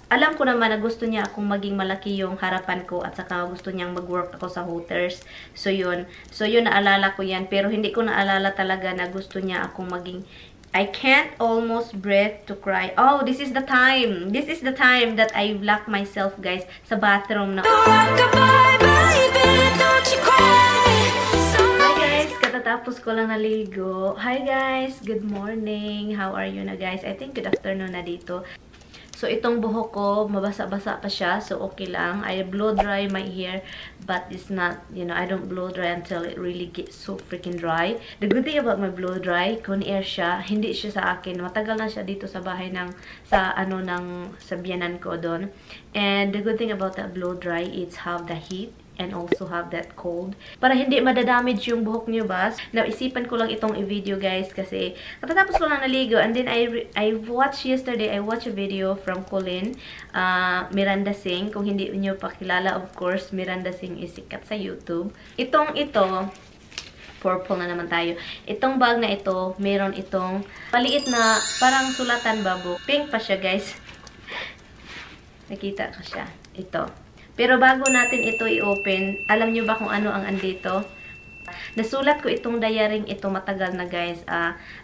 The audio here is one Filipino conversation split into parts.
alam ko naman na gusto niya akong maging malaki yung harapan ko at saka gusto niyang mag-work ako sa Hooters. So, yun. So, yun, naalala ko yan. Pero, hindi ko naalala talaga na gusto niya akong maging I can't almost breathe to cry. Oh, this is the time. This is the time that I lock myself, guys, sa bathroom na. Hi, guys. Katatapos ko lang naligo. Hi, guys. Good morning. How are you na, guys? I think good afternoon na dito. So, itong buhok ko, mabasa-basa pa siya. So, okay lang. I blow dry my hair. But it's not, you know, I don't blow dry until it really gets so freaking dry. The good thing about my blow dry, kung air siya, hindi siya sa akin. Matagal na siya dito sa bahay ng, sa biyanan ko doon. And the good thing about that blow dry, it's have the heat. And also have that cold. Para hindi madadamage yung buhok niyo ba? Naisipan ko lang itong i-video, guys, kasi katatapos ko lang naligo. And then I watched yesterday, I watched a video from Colin, Miranda Singh. Kung hindi niyo pa kilala, of course, Miranda Singh is sikat sa YouTube. Ito, purple na naman tayo. Itong bag na ito, meron itong maliit na parang sulatan babo. Pink pa siya, guys. Nakita ko siya. Ito. Pero bago natin ito i-open, alam nyo ba kung ano ang andito? Nasulat ko itong diary ito matagal na, guys.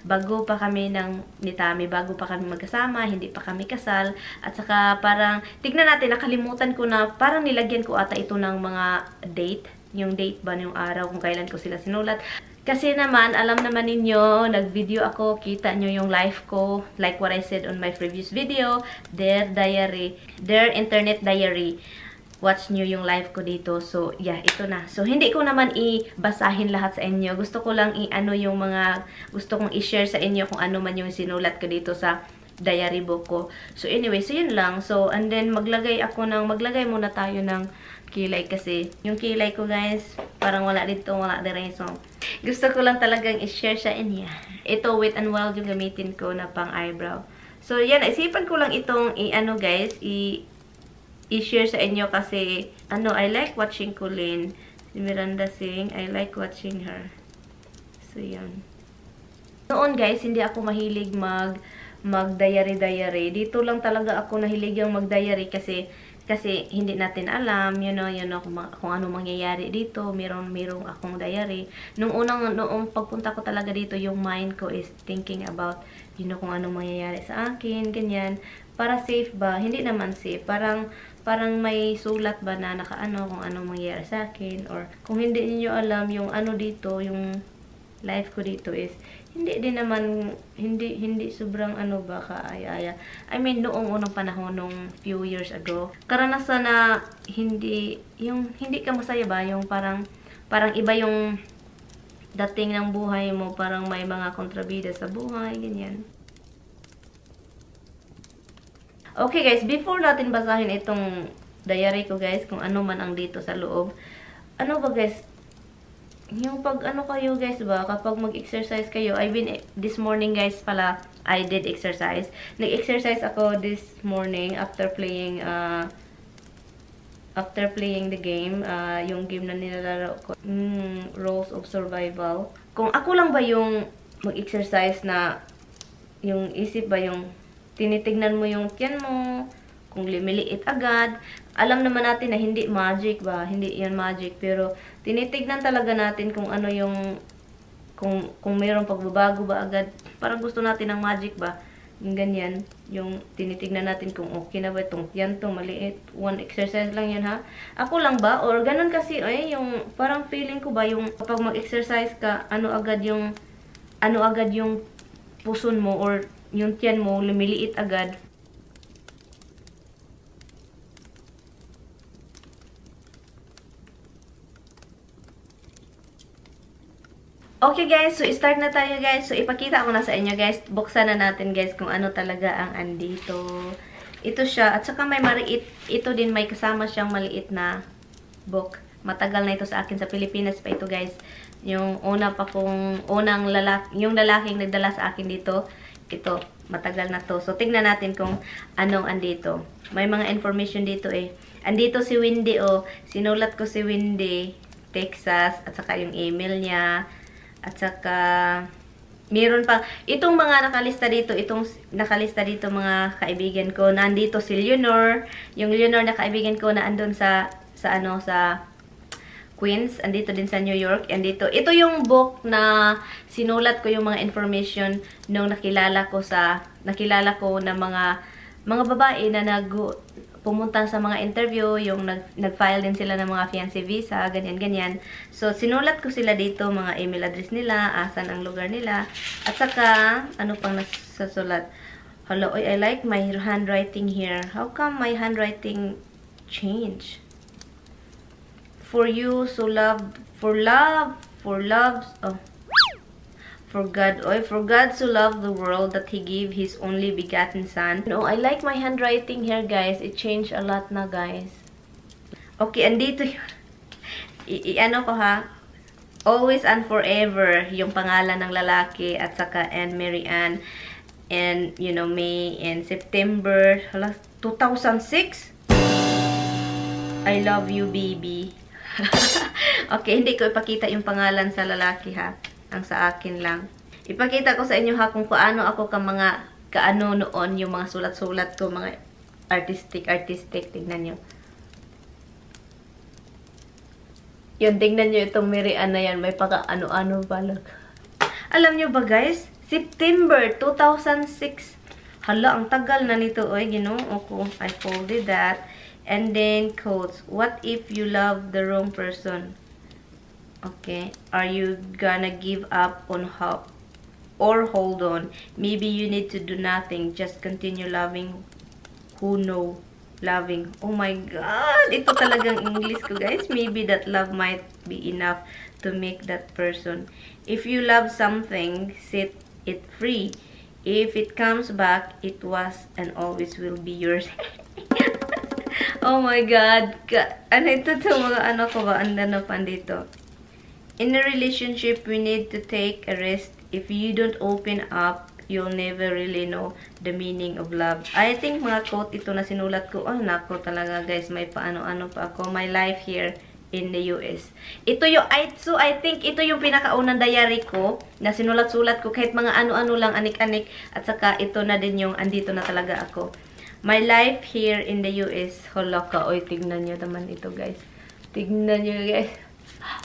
Bago pa kami ni Tami, bago pa kami magkasama, hindi pa kami kasal. At saka parang, tignan natin, nakalimutan ko na, parang nilagyan ko ata ito ng mga date. Yung date ba yung araw kung kailan ko sila sinulat. Kasi naman, alam naman ninyo, nag-video ako, kita nyo yung life ko. Like what I said on my previous video, their diary, their internet diary. Watch nyo yung live ko dito. So, yeah, ito na. So, hindi ko naman i-basahin lahat sa inyo. Gusto ko lang i-ano yung mga, gusto kong i-share sa inyo kung ano man yung sinulat ko dito sa diary book ko. So, anyway, so yun lang. So, and then, maglagay muna tayo ng kilay kasi yung kilay ko, guys, parang wala dito, wala dire. So, gusto ko lang talagang i-share sa inyo. Ito, Wet n Wild yung gamitin ko na pang eyebrow. So, yan, isipan ko lang itong i-ano, guys, i-share sa inyo kasi, I like watching Colin. Si Miranda Singh, I like watching her. So, yan. Noon, guys, hindi ako mahilig mag-diary. Dito lang talaga ako nahilig yung mag-diary kasi hindi natin alam, you know, kung ano mangyayari dito. Merong akong diary. Noong pagpunta ko talaga dito, yung mind ko is thinking about, you know, kung ano mangyayari sa akin, ganyan. Para safe ba? Hindi naman safe. Parang may sulat ba na nakaano kung ano mangyayari sa akin, or kung hindi niyo alam yung ano dito, yung life ko dito is hindi din naman hindi sobrang ano ba kaaya-aya. I mean, noong unang panahon, nung few years ago, karanasan na hindi ka masaya ba, yung parang iba yung dating ng buhay mo, parang may mga kontrabida sa buhay, ganyan. Okay, guys, before natin basahin itong diary ko, guys, kung ano man ang dito sa loob, ano ba, guys, yung pag ano kayo, guys, ba, kapag mag-exercise kayo, this morning, guys, pala, I did exercise. Nag-exercise ako this morning after playing the game, yung game na nilalaro ko, Rules of Survival. Kung ako lang ba yung mag-exercise na, yung isip ba yung tinitignan mo yung tiyan mo, kung lumiliit agad. Alam naman natin na hindi magic ba, hindi yan magic, pero tinitignan talaga natin kung ano yung, kung mayroong pagbabago ba agad. Parang gusto natin ng magic ba, yung ganyan, yung tinitignan natin kung okay na ba itong tiyan to, maliit. One exercise lang yan, ha. Ako lang ba, or ganun kasi, yung parang feeling ko ba, yung kapag mag-exercise ka, ano agad yung puson mo, or yung tiyan mo, lumiliit agad. Okay, guys, so start na tayo, guys. So ipakita ko na sa inyo, guys. Buksan na natin, guys, kung ano talaga ang andito. Ito siya, at saka may maliit, ito din may kasama siyang maliit na book. Matagal na ito sa akin, sa Pilipinas pa ito, guys. Yung yung lalaking nagdala sa akin dito. Ito, matagal na to. So, tignan natin kung anong andito. May mga information dito eh. Andito si Wendy, sinulat ko si Wendy, Texas, at saka yung email niya, at saka Meron pa. Itong mga nakalista dito, mga kaibigan ko. Nandito si Leonor. Yung Leonor na kaibigan ko na andun sa Queens. Andito din sa New York. Andito. Ito yung book na sinulat ko yung mga information nung nakilala ko na mga babae na pumunta sa mga interview, yung nag-file din sila ng mga fiancé visa, ganyan-ganyan. So, sinulat ko sila dito, mga email address nila, asan ang lugar nila, at saka, ano pang nasasulat? Hello, I like my handwriting here. How come my handwriting change? For you, so For God so loved the world that He gave His only begotten Son. No, I like my handwriting here, guys. It changed a lot na, guys. Okay, andito yun. Ano ko ha? Always and forever, yung pangalan ng lalaki, at saka and MaryAnn, and, you know, May, and September, 2006? I love you, baby. Okay, hindi ko ipakita yung pangalan sa lalaki, ha? Ang sa akin lang. Ipakita ko sa inyo ha kung paano ako kaano noon yung mga sulat-sulat ko, mga artistic. Tingnan nyo. Yun, tingnan nyo itong MaryAnn na yan. May paka-ano-ano balag. Alam nyo ba guys? September 2006. Hala, ang tagal na nito. Oy, ginoo ko. I folded that. And then, quotes. What if you love the wrong person? Okay, are you gonna give up on hope or hold on? Maybe you need to do nothing, just continue loving who know loving. Oh my God, ito talagang English ko guys. Maybe that love might be enough to make that person. If you love something, set it free. If it comes back, it was and always will be yours. Oh my God, ano ito mga ano ko ba? Anda na pa dito. In a relationship, we need to take a rest. If you don't open up, you'll never really know the meaning of love. I think mga quote ito na sinulat ko. Oh, nako talaga guys, may paano-ano pa ako. My life here in the US. Ito yung, so I think ito yung pinakaunang diary ko na sinulat-sulat ko kahit mga ano-ano lang, anik-anik. At saka ito na din yung andito na talaga ako. My life here in the US. Hala ka, oy, tignan nyo naman ito guys. Tignan nyo guys.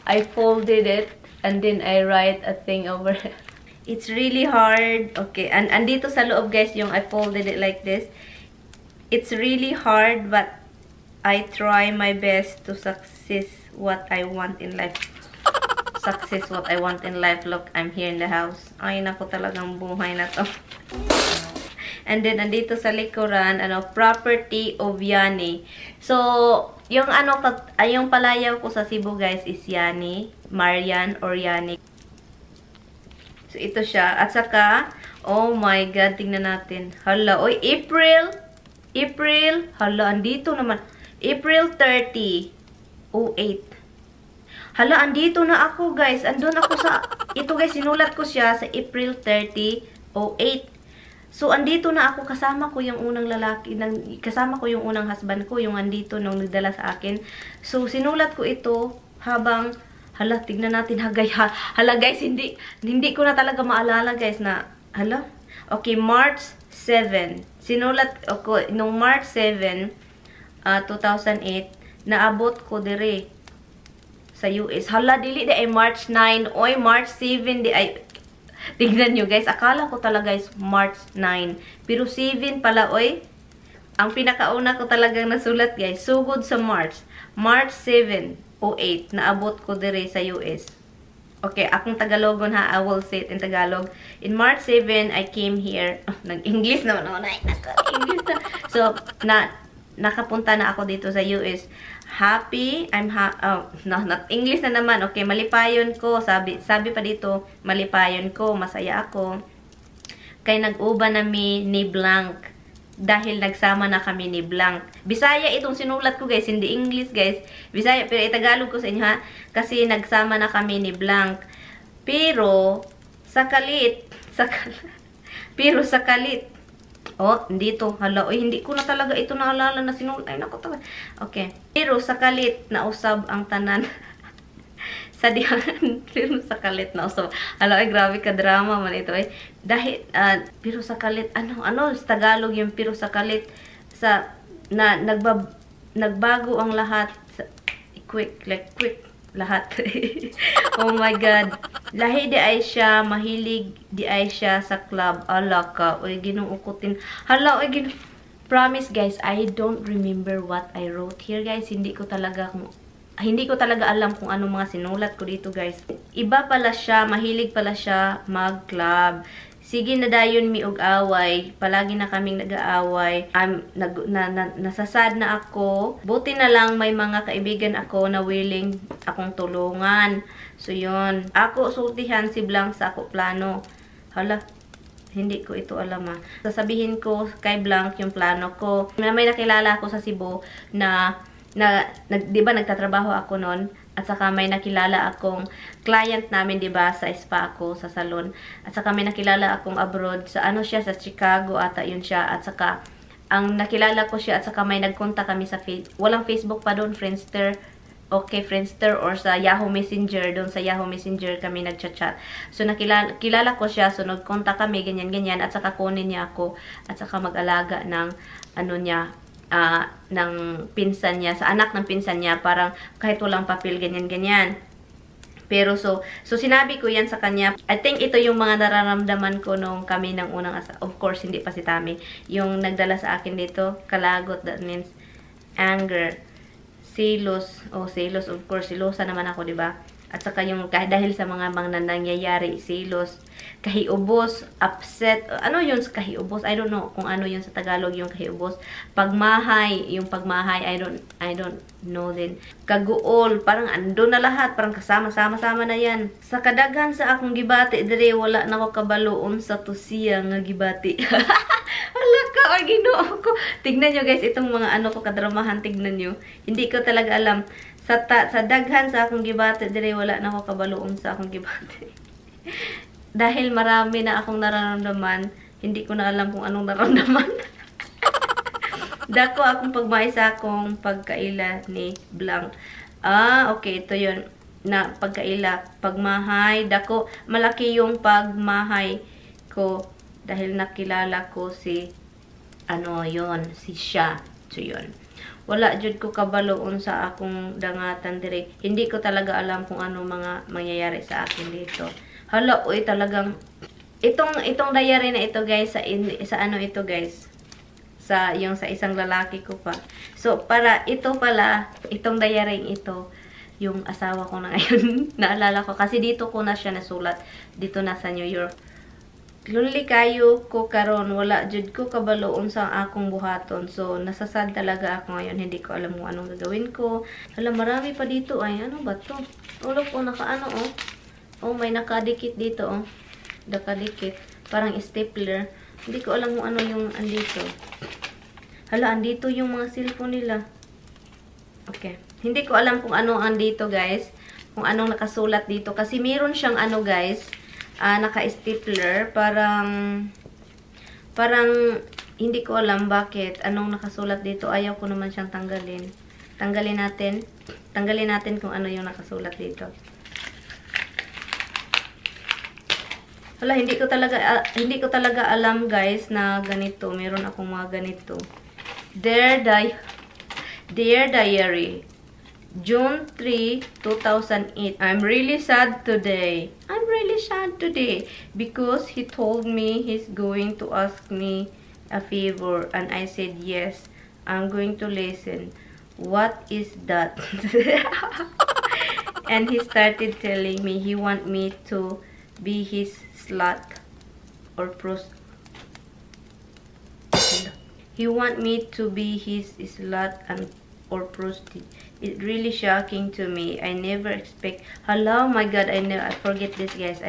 I folded it and then I write a thing over it. It's really hard. Okay, and andito sa loob guys yung I folded it like this. It's really hard but I try my best to success what I want in life. Success what I want in life. Look, I'm here in the house. Ay, naku talagang buhay na to. And then, andito sa likuran, property of Yani. So, yung yung palayaw ko sa Cebu, guys, is Yani, MaryAnn or Yani. So, ito siya. At saka, oh my God, tingnan natin. Hala, oy, April, hala, andito naman. April 30, 08. Hala, andito na ako, guys. Andun ako sa, ito guys, sinulat ko siya sa April 30, 08. So, andito na ako, kasama ko yung unang lalaki, kasama ko yung unang husband ko, yung andito nung nagdala sa akin. So, sinulat ko ito habang, hala, tignan natin, hala guys, hindi ko na talaga maalala guys na, hala, okay, March 7, sinulat ako, nung March 7, 2008, naabot ko dire sa US. Hala, dili di ay March 9, oy, March 7, di ay, tignan nyo guys, akala ko talaga guys March 9. Pero 7 pala, oy. Ang pinakauna ko talagang nasulat guys, sugod sa March. March 7, 08, naabot ko dire sa US. Okay, akong Tagalogon ha, I will say it in Tagalog. In March 7, I came here. Oh, nag-English naman ako. English na. So, nakapunta na ako dito sa US. Happy, not English na naman. Okay, malipayon ko. Sabi pa dito, malipayon ko, masaya ako. Kay nag-uba nami ni Blank. Dahil nagsama na kami ni Blank. Bisaya itong sinulat ko guys, hindi English guys. Bisaya, pero itagalog ko sa inyo ha. Kasi nagsama na kami ni Blank. Pero, pero sakalit. Oh, dito. Hala, oy, hindi ko na talaga ito naalala na sinulat. Ay, naku talaga. Okay. Pero sakalit na usab ang tanan. sa diyan pero sa kalit na uso. Hala ay grabe ka drama man ito ay. Dahil pero sa kalit ano sa Tagalog yung pero sa kalit sa nagbago ang lahat quick lahat. Oh my god. Lahi di ay siya mahilig di ay siya sa club. Ala ka oy ginuukutin. Hala oy promise guys, I don't remember what I wrote here guys. Hindi ko talaga alam kung anong mga sinulat ko dito guys. Iba pala siya, mahilig pala siya mag-club. Sige na dayon mi og away. Palagi na kaming nag-aaway. Nasasad na ako. Buti na lang may mga kaibigan ako na willing akong tulungan. So yun. Ako sultihan si Blanc sa ako plano. Hala, hindi ko ito alam Sasabihin ko kay Blanc yung plano ko. May nakilala ako sa Cebu na di ba nagtatrabaho ako noon at saka may nakilala akong client namin, di ba, sa spa ako sa salon, at saka may nakilala akong abroad sa siya sa Chicago ata yun siya, at saka ang nakilala ko siya at saka may nagkontak kami sa walang Facebook pa doon, Friendster. Okay, Friendster or sa Yahoo Messenger, doon sa Yahoo Messenger kami nagchat-chat. So kilala ko siya, so nagkontak kami ganyan at saka kunin niya ako at saka mag-alaga ng niya ng pinsan niya, sa anak ng pinsan niya, parang kahit walang papel, ganyan. Pero so sinabi ko yan sa kanya. I think ito yung mga nararamdaman ko nung kami ng unang of course, hindi pa si Tami. Yung nagdala sa akin dito, kalagot, that means anger, selos, selos, of course, selosa naman ako, diba? At saka yung dahil sa mga nangyayari, selos, kahiubos, upset. Ano yun sa kahiubos? I don't know kung ano yun sa Tagalog yung kahiubos. Pagmahay, yung pagmahay, I don't know din. Kaguol, parang ando na lahat, parang kasama-sama na yan. Sa kadaghan sa akong gibati, dire wala na ko kabaloon sa tusiya nga gibati. Wala ka, or Ginoo ko. Tignan nyo guys, itong mga ko kadramahan, tignan nyo. Hindi ko talaga alam. Sa daghan sa akong gibati, dire wala na ko kabaloon sa akong gibati. Dahil marami na akong nararamdaman, hindi ko na alam kung anong nararamdaman. Dako akong pagmahay sa akong pagkaila ni Blanc. Okay, ito yun. Na pagkaila, pagmahay. Dako, malaki yung pagmahay ko dahil nakilala ko si si siya. So yun. Wala jud ko kabaloon sa akong dangatan dire. Hindi ko talaga alam kung ano mga mangyayari sa akin dito. Hala, oy talagang itong diary na ito guys sa ito guys. Sa isang lalaki ko pa. So para ito pala, itong diary ito yung asawa ko na ngayon. Naalala ko kasi dito ko na siya nasulat dito na sa New York. Lonely kayo ko karon, wala jud ko kabaloon sa akong buhaton. So nasasad talaga ako ngayon, hindi ko alam kung anong gagawin ko. Hala, marami pa dito ay ano ba to? Ulo ko nakaano may nakadikit dito nakadikit, parang stapler. Hindi ko alam kung ano yung andito. Hala, andito yung mga cellphone nila. Okay, hindi ko alam kung ano andito guys, kung anong nakasulat dito kasi meron siyang guys, naka-stapler, parang hindi ko alam bakit anong nakasulat dito. Ayaw ko naman siyang tanggalin. Tanggalin natin kung ano yung nakasulat dito. Wala, hindi ko talaga alam guys na ganito. Meron akong mga ganito. Dear Diary, June 3, 2008. I'm really sad today because he told me he's going to ask me a favor and I said yes. I'm going to listen. What is that? And he started telling me he want me to be his slut or he want me to be his slut or prostitute. It's really shocking to me. I never expect. Hello, my God, I forget this guys.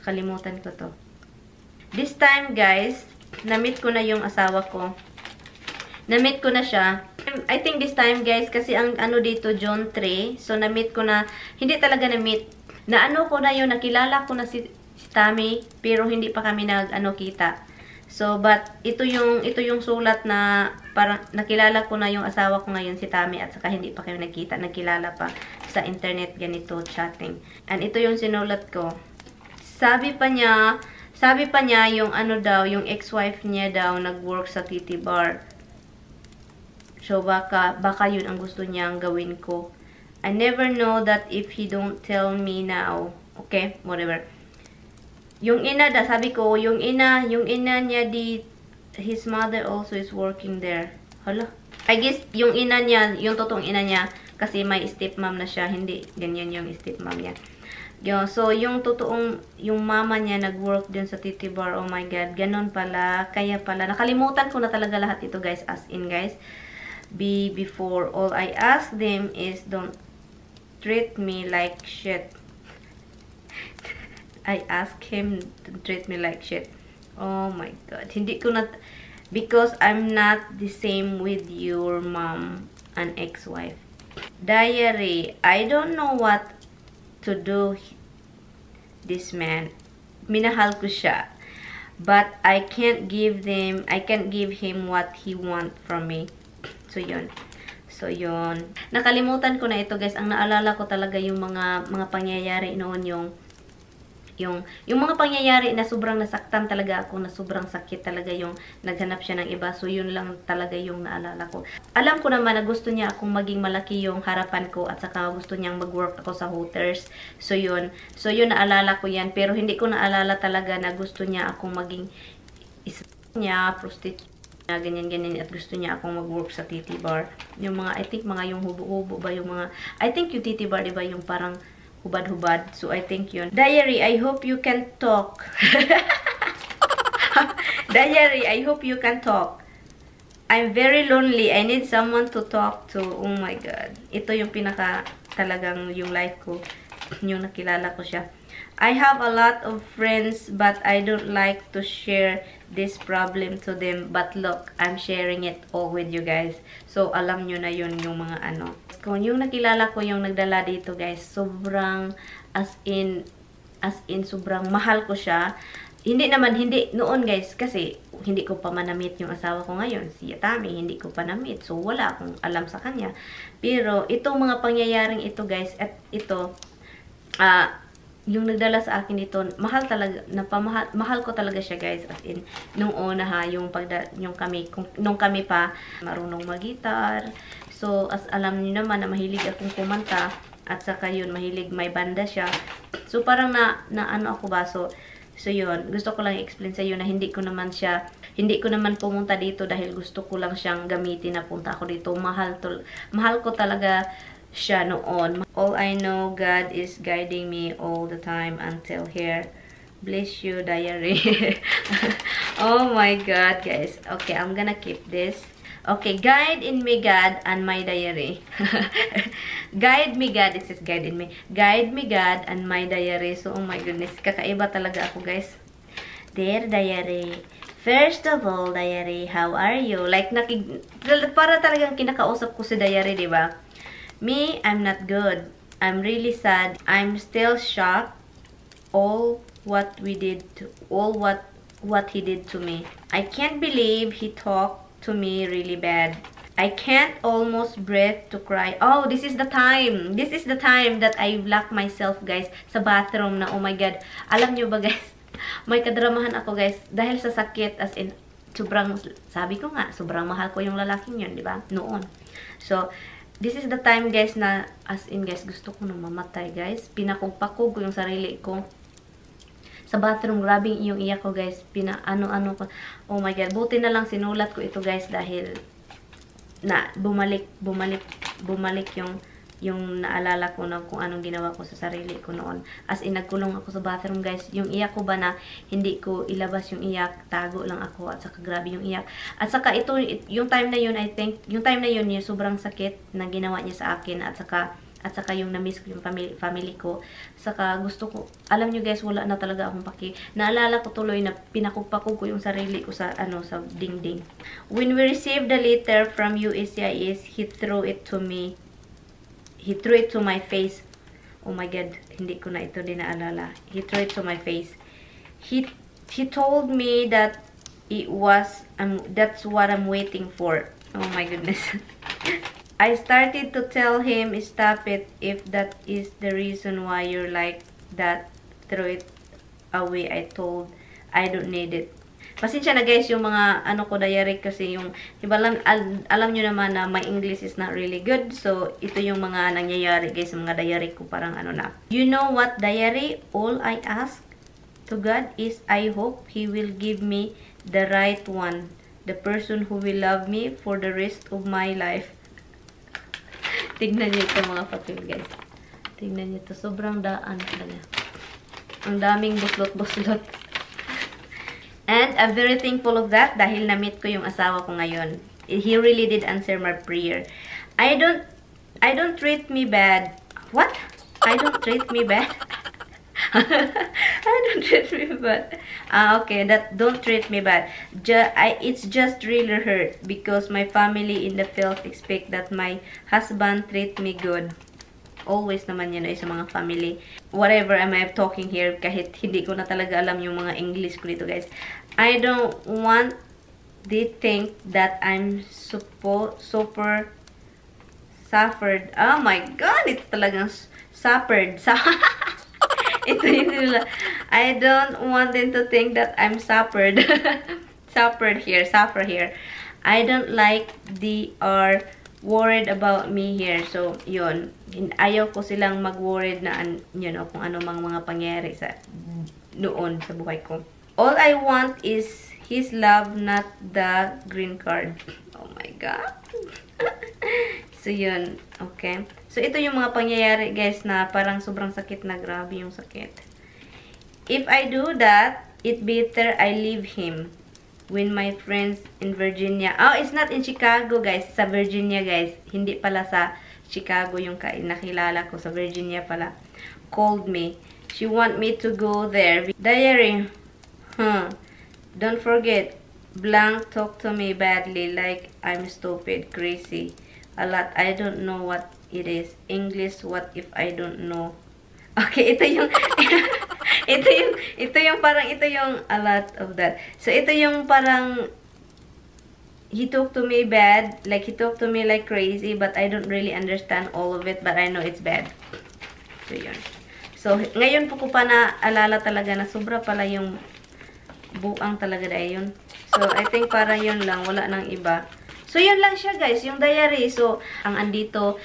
Kalimutan ko to. This time guys, na-meet ko na yung asawa ko. Na-meet ko na siya. I think this time guys, kasi ang dito June 3. So na-meet ko na, hindi talaga na-meet. Ko na yun, nakilala ko na si Tami, pero hindi pa kami kita. So, but ito yung sulat na parang nakilala ko na yung asawa ko ngayon, si Tammy, at saka hindi pa kami nagkita, nagkilala pa sa internet, ganito, chatting. And ito yung sinulat ko. Sabi pa niya yung ano daw, yung ex-wife niya daw nag-work sa titty bar. So, baka yun ang gusto niyang gawin ko. I never know that if he don't tell me now. Okay, whatever. Yung ina da, sabi ko, yung ina niya his mother also is working there. Hala. I guess, yung ina niya, yung totoong ina niya, kasi may stepmom na siya, hindi ganyan yung stepmom niya. So, yung totoong, yung mama niya nag-work din sa titty bar. Oh my God, ganon pala. Kaya pala, nakalimutan ko na talaga lahat ito, guys, as in, guys. Before, all I ask them is, don't treat me like shit. I ask him to treat me like shit. Oh my God. Hindi ko na, because I'm not the same with your mom and ex-wife. Diary, I don't know what to do this man. Minahal ko siya. But I can't give him what he want from me. So, yun. So, yun. Nakalimutan ko na ito, guys. Ang naalala ko talaga yung mga pangyayari noon, yung mga pangyayari na sobrang nasaktan talaga ako, na sobrang sakit talaga yung naghanap siya ng iba. So, yun lang talaga yung naalala ko. Alam ko naman na gusto niya akong maging malaki yung harapan ko, at saka gusto niyang mag-work ako sa Hooters. So, yun. So, yun, naalala ko yan. Pero, hindi ko naalala talaga na gusto niya akong maging isa niya, prostitute, ganyan-ganyan, at gusto niya akong mag-work sa titty bar. Yung mga, I think, mga yung hubo-hubo ba, yung mga, I think yung titty bar, diba, yung parang hubad-hubad. So, I think yun. Diary, I hope you can talk. Diary, I hope you can talk. I'm very lonely. I need someone to talk to. Oh my God. Ito yung pinaka talagang yung life ko. Yung nakilala ko siya. I have a lot of friends, but I don't like to share this problem to them. But look, I'm sharing it all with you guys. So, alam nyo na yun yung mga ano. Kung yung nakilala ko yung nagdala dito, guys, sobrang, as in, sobrang mahal ko siya. Hindi noon, guys, kasi hindi ko pa manamit yung asawa ko ngayon, si Tammy, hindi ko pa namit. So, wala akong alam sa kanya. Pero, itong mga pangyayaring ito, guys, at ito, yung nagdala sa akin dito, mahal talaga, mahal ko talaga siya, guys. As in, nung una ha, nung kami pa marunong mag-gitar. So, as alam niyo naman na mahilig akong kumanta, at saka yun, mahilig, may banda siya. So, parang na ano ako ba, so yun, gusto ko lang i-explain sa iyo na hindi ko naman pumunta dito dahil gusto ko lang siyang gamitin na punta ako dito. Mahal ko talaga siya noon. All I know, God is guiding me all the time until here. Bless you, diary. Oh my God, guys. Okay, I'm gonna keep this. Okay, guide in me, God, and my diary. Guide me, God. It says guide in me. Guide me, God, and my diary. So, oh my goodness. Kakaiba talaga ako, guys. Dear diary. First of all, diary, how are you? Like, para talagang kinakausap ko si diary, diba? Me, I'm not good. I'm really sad. I'm still shocked. What he did to me. I can't believe he talked to me really bad. I can't almost breathe to cry. Oh, this is the time. This is the time that I lock myself, guys, sa bathroom na, oh my God. Alam nyo ba, guys, may kadramahan ako, guys, dahil sa sakit, as in, sobrang, sabi ko nga, sobrang mahal ko yung lalaking yun, di ba? Noon. So, this is the time, guys, na, as in, guys, gusto ko nang mamatay, guys. Pinakugpakog ko yung sarili ko sa bathroom. Grabe yung iyak ko, guys. Ano ko. Oh my God. Buti na lang sinulat ko ito, guys, dahil na bumalik yung naalala ko na kung anong ginawa ko sa sarili ko noon. As in, nagkulong ako sa bathroom, guys. Yung iyak ko ba na hindi ko ilabas yung iyak, tago lang ako, at saka grabe yung iyak. At saka ito, yung time na yun, I think, yung time na yun, yung sobrang sakit na ginawa niya sa akin, at saka yung na-miss ko yung family ko. Saka gusto ko, alam nyo, guys, wala na talaga akong paki. Naalala ko tuloy na pinakugpakog ko yung sarili ko sa sa dingding. When we received the letter from USCIS, he threw it to me. He threw it to my face. Oh my God, hindi ko na ito din naalala. He threw it to my face. He told me that That's what I'm waiting for. Oh my goodness. I started to tell him, stop it. If that is the reason why you're like that, throw it away. I told, I don't need it. Pasensya na guys, yung mga ano ko diary kasi yung iba lang, alam nyo naman na my English is not really good. So, ito yung mga nangyayari guys, mga diary ko parang ano na. You know what, diary? All I ask to God is I hope He will give me the right one. The person who will love me for the rest of my life. Tignan nyo ito mga papel guys. Tignan nyo ito. Sobrang daan talaga. Ang daming buslot-buslot. And I'm very thankful of that dahil na-meet ko yung asawa ko ngayon. He really did answer my prayer. I don't treat me bad. What? I don't treat me bad? I don't treat me bad. Okay, that don't treat me bad. It's just really hurt because my family in the field expect that my husband treat me good. Always naman yun ay sa mga family. Whatever am I talking here, kahit hindi ko na talaga alam yung mga English ko dito guys. I don't want they think that I'm super suffered. Oh my God, it's talagang suffered. Ito yung I don't want them to think that I'm suffered. Suffer here. I don't like they are worried about me here. So, yun. Ayaw ko silang mag-worried na, you know, kung ano mga pangyayari sa noon sa buhay ko. All I want is His love, not the green card. Oh my God. So, yun. Okay. So, ito yung mga pangyayari, guys, na parang sobrang sakit na. Grabe yung sakit. If I do that, it better I leave him. When my friends in Virginia. Oh, it's not in Chicago, guys. Sa Virginia, guys. Hindi pala sa Chicago yung nakilala ko. Sa Virginia pala. Called me. She want me to go there. Diary. Don't forget. Blank talk to me badly like I'm stupid, crazy. A lot. I don't know what it is. English, what if I don't know? Okay, ito yung ito yung parang ito yung a lot of that. So ito yung parang he talked to me bad, like he talked to me like crazy, but I don't really understand all of it, but I know it's bad. So yun. So ngayon po ko pa naalala talaga na sobra pala yung buang talaga dahil yun. So I think parang yun lang, wala nang iba. So, yun lang siya guys, yung diary. So, ang andito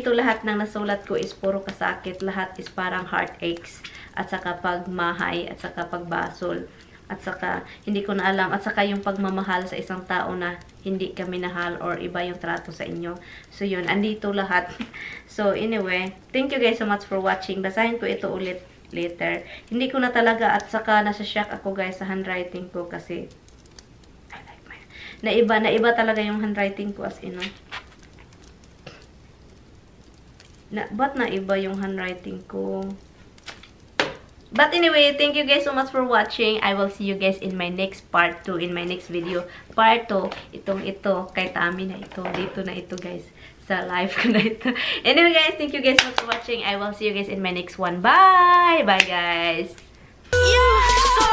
lahat ng nasulat ko is puro kasakit. Lahat is parang heartaches. At saka pagmahay, at saka pagbasol. At saka, hindi ko na alam. At saka yung pagmamahal sa isang tao na hindi ka minahal or iba yung trato sa inyo. So, yun, andito lahat. So, anyway, thank you guys so much for watching. Basahin ko ito ulit later. Hindi ko na talaga, at saka nasa-shock ako guys sa handwriting ko kasi naiba talaga yung handwriting ko as in. Ba't naiba yung handwriting ko? But anyway, thank you guys so much for watching. I will see you guys in my next part 2, in my next video. Part 2, ito, kay Tami na ito, dito na ito guys, sa live ko na ito. Anyway guys, thank you guys so much for watching. I will see you guys in my next one. Bye! Bye guys! Yeah, so